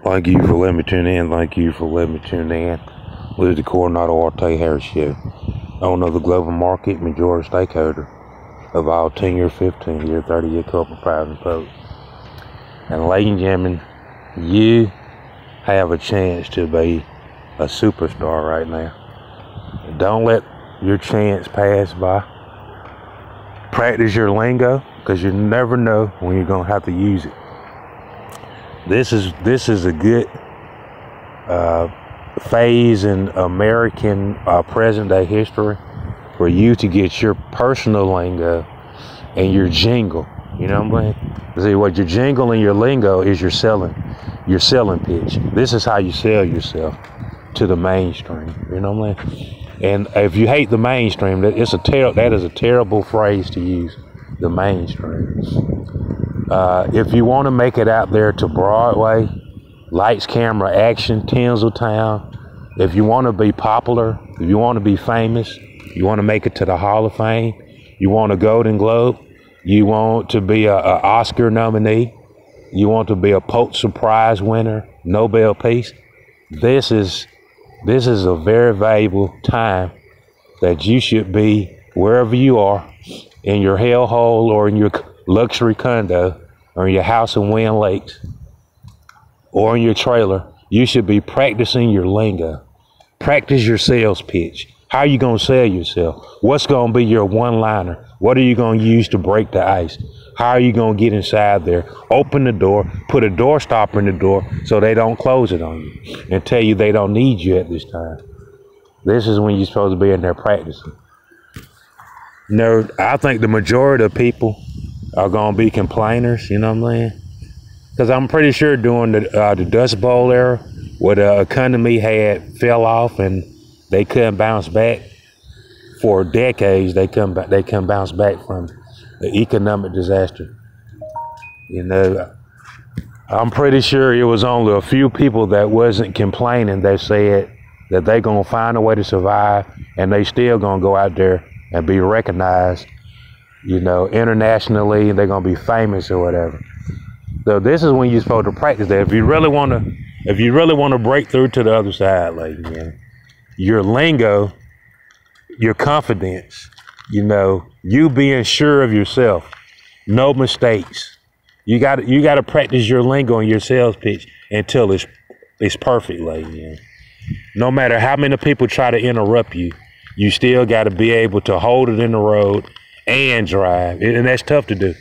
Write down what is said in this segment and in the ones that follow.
Thank you for letting me tune in. Thank you for letting me tune in. This is the Coronado Arte Harris Show. Owner of the global market, majority stakeholder of all 10-year, 15-year, 30-year corporate private and public. And ladies and gentlemen, you have a chance to be a superstar right now. Don't let your chance pass by. Practice your lingo, because you never know when you're going to have to use it. This is a good phase in American present day history for you to get your personal lingo and your jingle. You know what I'm saying? See, what your jingle and your lingo is your selling pitch. This is how you sell yourself to the mainstream. You know what I'm saying? And if you hate the mainstream, that is a terrible phrase to use. The mainstream. If you want to make it out there to Broadway, lights, camera, action, Tinseltown, if you want to be popular, if you want to be famous, you want to make it to the Hall of Fame, you want a Golden Globe, you want to be a Oscar nominee, you want to be a Pulitzer Prize winner, Nobel Peace, this is a very valuable time that you should be wherever you are, in your hellhole or in your luxury condo or in your house in Wind Lakes or in your trailer. You should be practicing your lingo. Practice your sales pitch. How are you going to sell yourself? What's going to be your one-liner? What are you going to use to break the ice? How are you going to get inside there? Open the door, put a door stopper in the door so they don't close it on you and tell you they don't need you at this time. This is when you're supposed to be in there practicing. No, I think the majority of people are going to be complainers, you know what I'm saying? Because I'm pretty sure during the Dust Bowl era, where the economy fell off and they couldn't bounce back for decades, they couldn't bounce back from the economic disaster. You know, I'm pretty sure it was only a few people that wasn't complaining that said that they going to find a way to survive and they still going to go out there and be recognized, you know, internationally, and they're gonna be famous or whatever. So this is when you're supposed to practice that. If you really want to break through to the other side, like, you know, your lingo, your confidence, you know, you being sure of yourself, no mistakes. You got to practice your lingo and your sales pitch until it's perfect, like, you know. No matter how many people try to interrupt you, you still got to be able to hold it in the road and drive. And that's tough to do.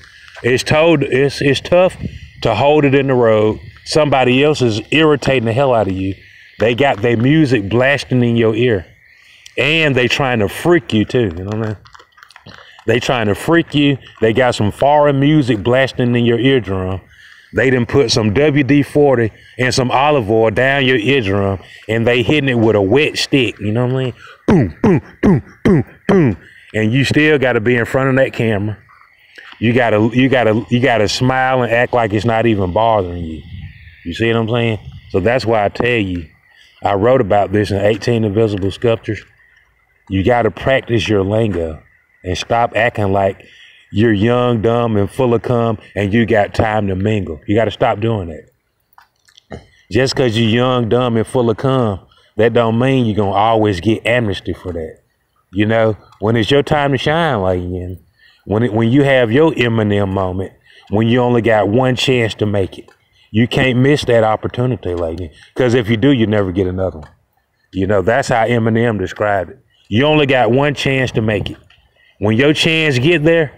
It's tough to hold it in the road. Somebody else is irritating the hell out of you. They got their music blasting in your ear. And they trying to freak you too, you know what I mean? They trying to freak you. They got some foreign music blasting in your eardrum. They done put some WD-40 and some olive oil down your eardrum, and they hitting it with a wet stick, you know what I mean? Boom, boom, boom, boom, boom. And you still got to be in front of that camera. You gotta smile and act like it's not even bothering you. You see what I'm saying? So that's why I tell you, I wrote about this in 18 Invisible Sculptures. You got to practice your lingo and stop acting like you're young, dumb, and full of cum, and you got time to mingle. You got to stop doing that. Just because you're young, dumb, and full of cum, that don't mean you're going to always get amnesty for that. You know, when it's your time to shine, like, you know, when you have your Eminem moment, when you only got one chance to make it, you can't miss that opportunity, like, because if you do, you never get another one. You know, that's how Eminem described it. You only got one chance to make it. When your chance get there,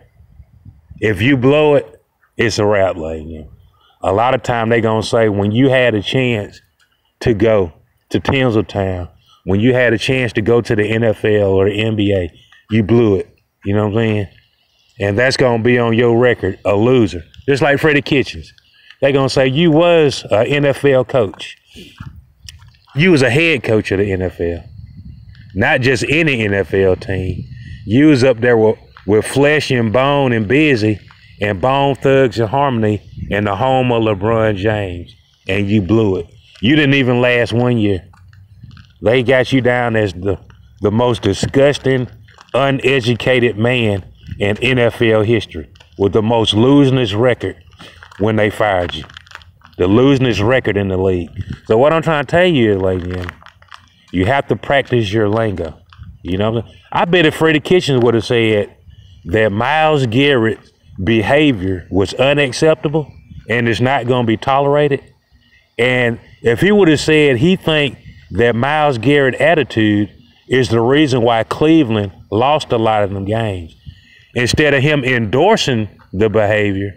if you blow it, it's a wrap, like, you know. A lot of time they gonna say, when you had a chance to go to Tinseltown, when you had a chance to go to the NFL or the NBA, you blew it. You know what I'm saying? And that's gonna be on your record, a loser. Just like Freddie Kitchens. They gonna say you was an NFL coach. You was a head coach of the NFL. Not just any NFL team. You was up there with Flesh and Bone and Busy and Bone Thugs and Harmony in the home of LeBron James, and you blew it. You didn't even last 1 year. They got you down as the most disgusting, uneducated man in NFL history with the most losingest record when they fired you. the losingest record in the league. So what I'm trying to tell you is, like, you have to practice your lingo. You know what I'm saying? I bet if Freddie Kitchens would have said that Myles Garrett's behavior was unacceptable and it's not going to be tolerated, and if he would have said he think that Myles Garrett's attitude is the reason why Cleveland lost a lot of them games, instead of him endorsing the behavior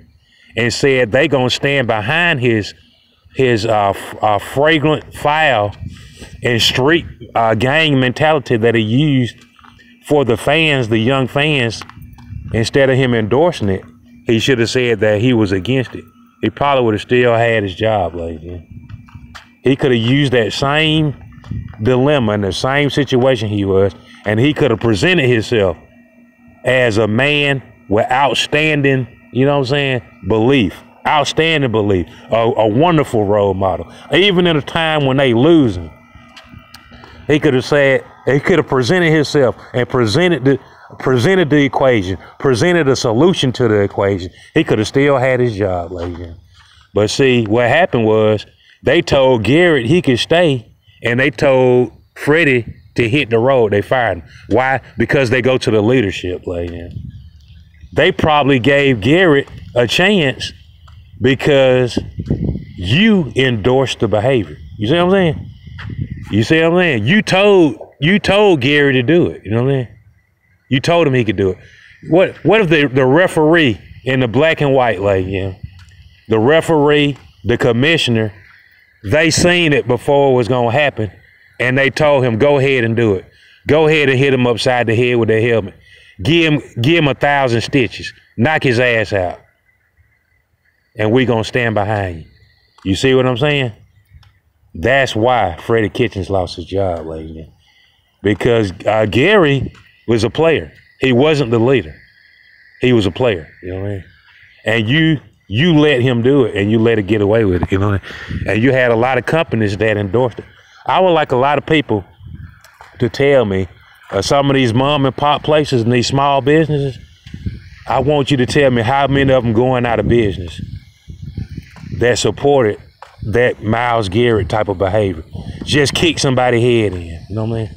and said they gonna stand behind his fragrant foul and street gang mentality that he used for the fans, the young fans, instead of him endorsing it, he should have said that he was against it. He probably would have still had his job, lady. He could have used that same dilemma in the same situation he was, and he could have presented himself as a man with outstanding, you know what I'm saying, belief, outstanding belief, a wonderful role model. Even in a time when they losing, he could have said, he could have presented himself and presented the equation, presented a solution to the equation. He could have still had his job, ladies. But see, what happened was they told Garrett he could stay, and they told Freddie to hit the road. They fired him. Why? Because they go to the leadership, ladies. They probably gave Garrett a chance because you endorsed the behavior. You see what I'm saying? You see what I'm saying? You told Gary to do it. You know what I'm saying? You told him he could do it. What if the referee in the black and white, like, the referee, the commissioner, they seen it before it was gonna happen, and they told him, go ahead and do it. Go ahead and hit him upside the head with that helmet. Give him 1,000 stitches. Knock his ass out. And we gonna stand behind you. You see what I'm saying? That's why Freddie Kitchens lost his job, ladies. Because Gary was a player. He wasn't the leader. He was a player, you know what I mean? And you let him do it, and you let it get away with it, you know what I mean? And you had a lot of companies that endorsed it. I would like a lot of people to tell me, some of these mom and pop places and these small businesses, I want you to tell me how many of them going out of business that supported that Myles Garrett type of behavior. Just kick somebody's head in, you know what I mean?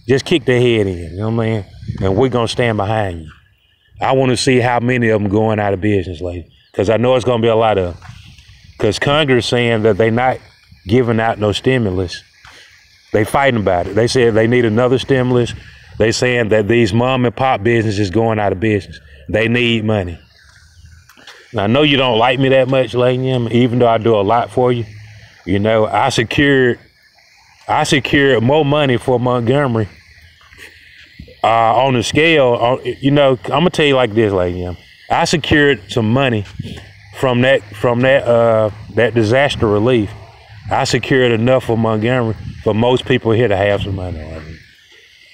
Just kick their head in, you know what I mean? And we're gonna stand behind you. I want to see how many of them going out of business, lady, because I know it's gonna be a lot of them. Because Congress saying that they're not giving out no stimulus. They fighting about it. They said they need another stimulus. They saying that these mom and pop businesses going out of business. They need money. Now, I know you don't like me that much, lady, even though I do a lot for you. You know, I secured more money for Montgomery on the scale. You know, I'm gonna tell you like this, lady. I secured some money from that disaster relief. I secured enough for Montgomery for most people here to have some money.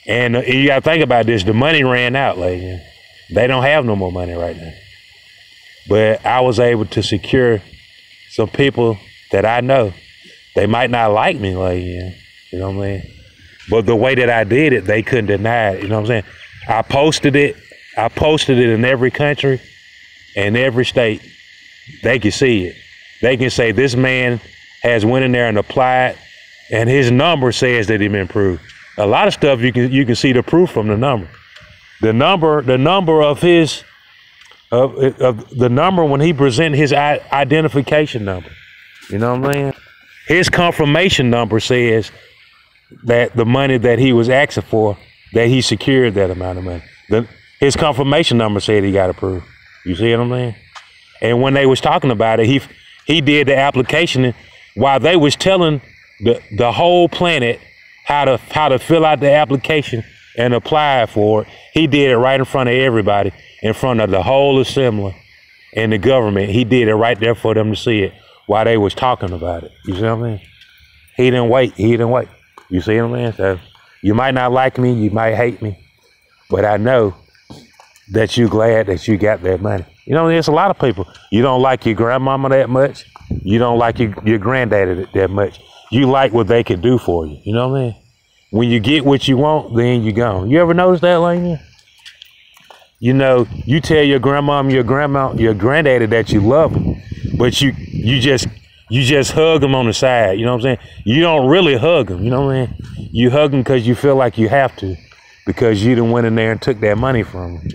And you got to think about this. The money ran out, lady. They don't have no more money right now. But I was able to secure some people that I know. They might not like me, lady. You know what I mean? But the way that I did it, they couldn't deny it. You know what I'm saying? I posted it in every country and every state. They can see it. They can say this man has went in there and applied, and his number says that he's been improved. A lot of stuff you can see the proof from the number. The number of his the number when he presented his identification number. You know what I'm saying? His confirmation number says that the money that he was asking for, that he secured that amount of money. His confirmation number said he got approved. You see what I'm saying? And when they was talking about it, he did the application while they was telling the whole planet how to fill out the application and apply for it. He did it right in front of everybody, in front of the whole assembly and the government. He did it right there for them to see it while they was talking about it. You see what I mean? He didn't wait. You see what I mean? So you might not like me, you might hate me, but I know that you're glad that you got that money. You know, there's a lot of people. You don't like your grandmama that much. You don't like your granddaddy that much. You like what they could do for you. You know what I mean? When you get what you want, then you gone. You ever notice that, lady? You know, you tell your grandma and your granddaddy that you love them, but you just hug them on the side. You know what I'm saying? You don't really hug them. You know what I mean? You hug them because you feel like you have to, because you done went in there and took that money from them,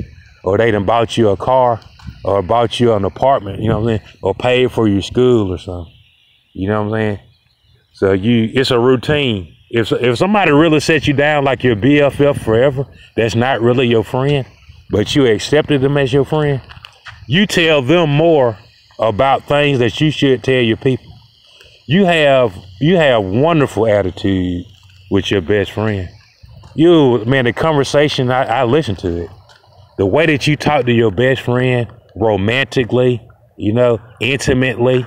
or they done bought you a car, or bought you an apartment. You know what I'm saying? Or paid for your school or something. You know what I'm saying? So it's a routine. If somebody really set you down like your BFF forever, that's not really your friend, but you accepted them as your friend, you tell them more about things that you should tell your people. You have wonderful attitude with your best friend. Man, the conversation, I listen to it. The way that you talk to your best friend romantically, you know, intimately,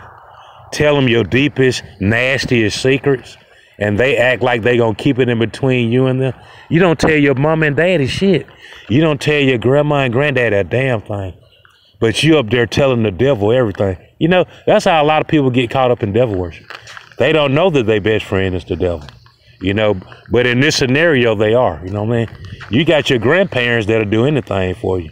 tell them your deepest, nastiest secrets, and they act like they gonna keep it in between you and them. You don't tell your mom and daddy shit. You don't tell your grandma and granddad a damn thing. But you up there telling the devil everything. You know, that's how a lot of people get caught up in devil worship. They don't know that their best friend is the devil. You know, but in this scenario, they are. You know what I mean? You got your grandparents that'll do anything for you.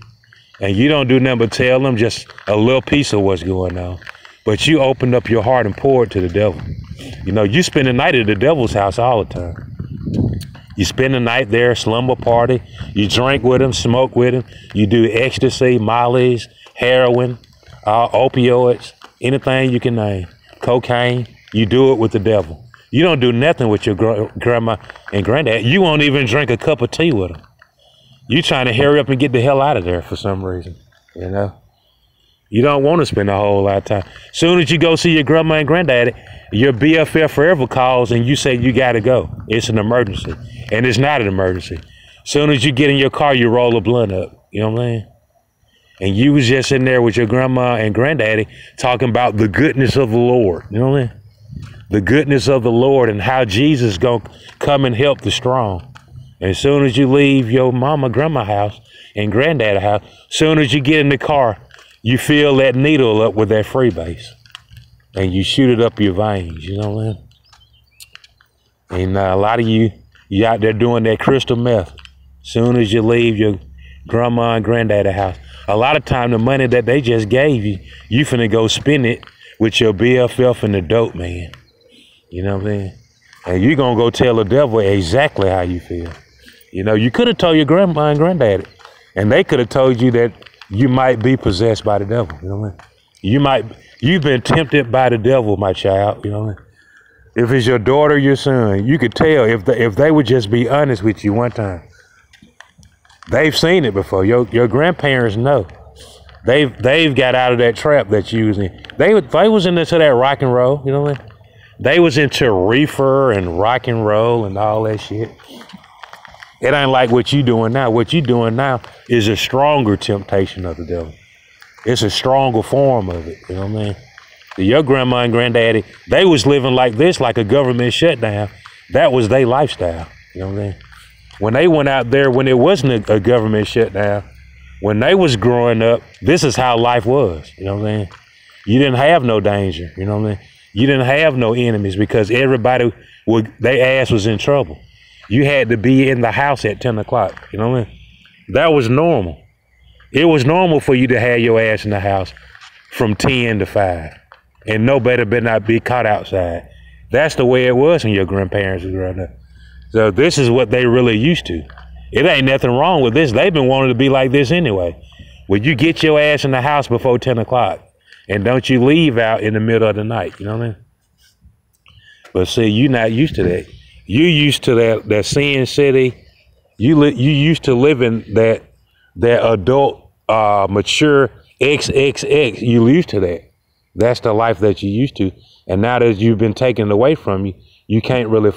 And you don't do nothing but tell them just a little piece of what's going on. But you opened up your heart and poured to the devil. You know, you spend the night at the devil's house all the time. You spend the night there, slumber party. You drink with him, smoke with him. You do ecstasy, mollies, heroin, opioids, anything you can name. Cocaine, you do it with the devil. You don't do nothing with your grandma and granddad. You won't even drink a cup of tea with them. You trying to hurry up and get the hell out of there for some reason, you know? You don't want to spend a whole lot of time. Soon as you go see your grandma and granddaddy, your BFF forever calls and you say you got to go. It's an emergency. And it's not an emergency. Soon as you get in your car, you roll a blunt up. You know what I'm saying? And you was just in there with your grandma and granddaddy talking about the goodness of the Lord. You know what I mean? The goodness of the Lord and how Jesus going to come and help the strong. And as soon as you leave your mama, grandma house and granddaddy house, soon as you get in the car, you fill that needle up with that freebase and you shoot it up your veins, you know what I mean? And a lot of you out there doing that crystal meth. Soon as you leave your grandma and granddaddy house, a lot of time the money that they just gave you, you finna go spend it with your BFF and the dope man. You know what I mean? And you gonna go tell the devil exactly how you feel. You know, you could have told your grandma and granddaddy, and they could have told you that you might be possessed by the devil. You know what I mean? You've been tempted by the devil, my child. You know what I mean? If it's your daughter, your son, you could tell if they would just be honest with you one time. They've seen it before. Your grandparents know. They've got out of that trap that you was in. They was into that rock and roll. You know what I mean? They was into reefer and rock and roll and all that shit. It ain't like what you doing now. What you doing now is a stronger temptation of the devil. It's a stronger form of it. You know what I mean? Your grandma and granddaddy, they was living like this, like a government shutdown. That was their lifestyle. You know what I mean? When they went out there, when it wasn't a government shutdown, when they was growing up, this is how life was. You know what I mean? You didn't have no danger. You know what I mean? You didn't have no enemies because everybody, their ass was in trouble. You had to be in the house at 10 o'clock. You know what I mean? That was normal. It was normal for you to have your ass in the house from 10 to 5. And nobody better not be caught outside. That's the way it was when your grandparents was growing up. So this is what they really used to. It ain't nothing wrong with this. They've been wanting to be like this anyway. Well, you get your ass in the house before 10 o'clock. And don't you leave out in the middle of the night. You know what I mean? But see, you're not used to that. You used to that Sin City. You used to live in that adult, mature XXX. You used to that. That's the life that you used to. And now that you've been taken away from you, you can't really